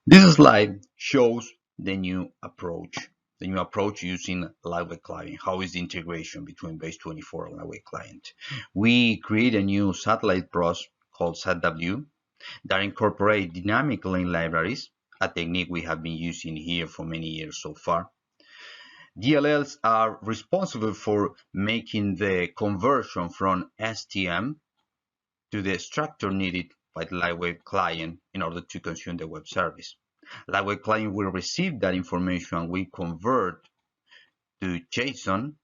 This slide shows the new approach using LightWave client. How is the integration between BASE24 and LightWave client? We create a new satellite pros called SatW that incorporate dynamic link libraries, a technique we have been using here for many years so far. DLLs are responsible for making the conversion from STM to the structure needed by the LightWave client in order to consume the web service. LightWave client will receive that information and will convert to JSON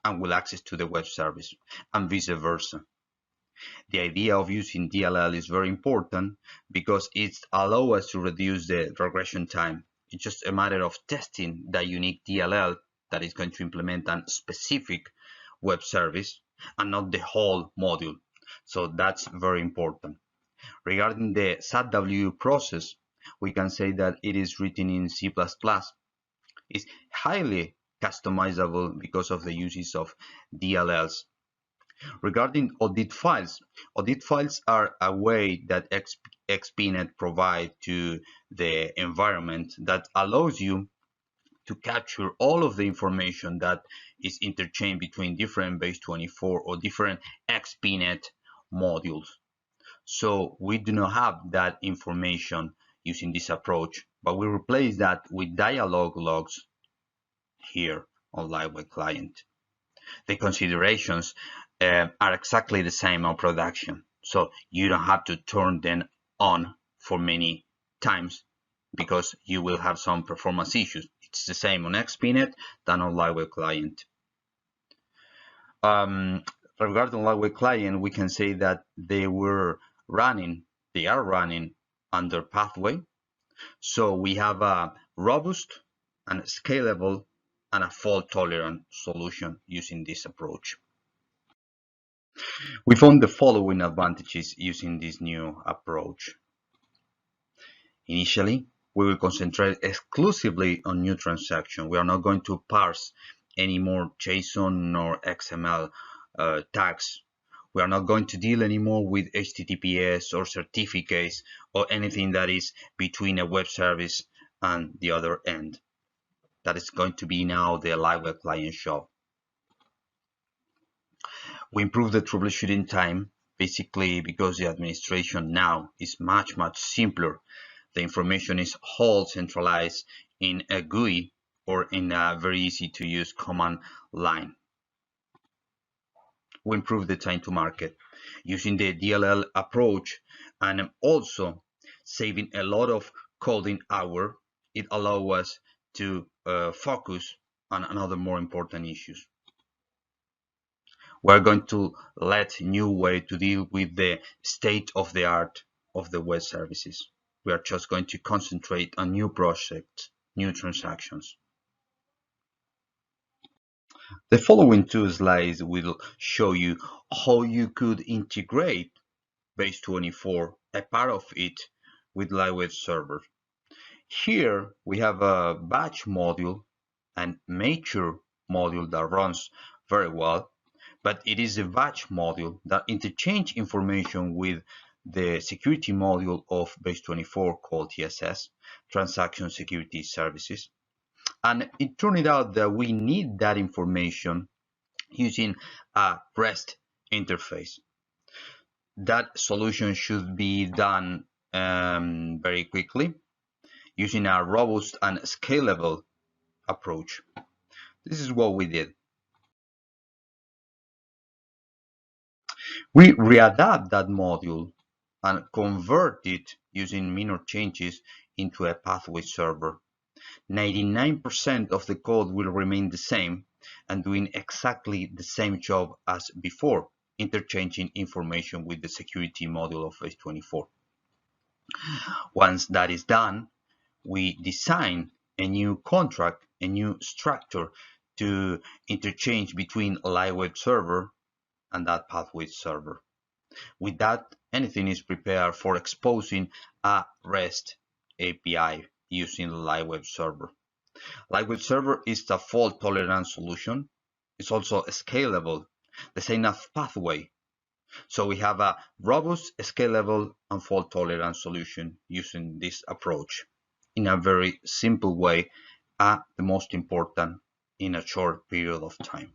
and will access to the web service, and vice versa. The idea of using DLL is very important because it allows us to reduce the regression time. It's just a matter of testing that unique DLL that is going to implement a specific web service and not the whole module. So that's very important. Regarding the SatW process, we can say that it is written in C++. It's highly customizable because of the uses of DLLs. Regarding audit files are a way that XPNet provides to the environment that allows you to capture all of the information that is interchanged between different BASE24 or different XPNet modules. So we do not have that information using this approach, but we replace that with dialog logs here on LightWave client. The considerations are exactly the same on production, so you don't have to turn them on for many times because you will have some performance issues. It's the same on XPNet than on LightWave client. Regarding LightWave client, we can say that they are running under pathway. So we have a robust and scalable and a fault-tolerant solution using this approach. We found the following advantages using this new approach. Initially, we will concentrate exclusively on new transactions. We are not going to parse any more JSON nor XML tags. We are not going to deal anymore with HTTPS or certificates or anything that is between a web service and the other end. That is going to be now the LightWave client shop. We improve the troubleshooting time, basically because the administration now is much simpler. The information is all centralized in a GUI or in a very easy to use command line. We improve the time to market using the DLL approach and also saving a lot of coding hour. It allows us to focus on another more important issues. We're going to let NuWave to deal with the state of the art of the web services. We are just going to concentrate on new projects, new transactions. The following two slides will show you how you could integrate BASE24, a part of it, with LightWave server. Here we have a batch module and mature module that runs very well, but it is a batch module that interchange information with the security module of BASE24 called TSS, Transaction Security Services. And it turned out that we need that information using a REST interface. That solution should be done very quickly using a robust and scalable approach. This is what we did. We readapt that module and convert it using minor changes into a pathway server. 99% of the code will remain the same and doing exactly the same job as before, interchanging information with the security module of BASE24. Once that is done, we design a new contract, a new structure to interchange between LightWave server and that pathway server. With that, anything is prepared for exposing a REST API using LightWave server. LightWave server is a fault-tolerant solution. It's also scalable, the same as pathway. So we have a robust, scalable, and fault-tolerant solution using this approach. in a very simple way, the most important in a short period of time.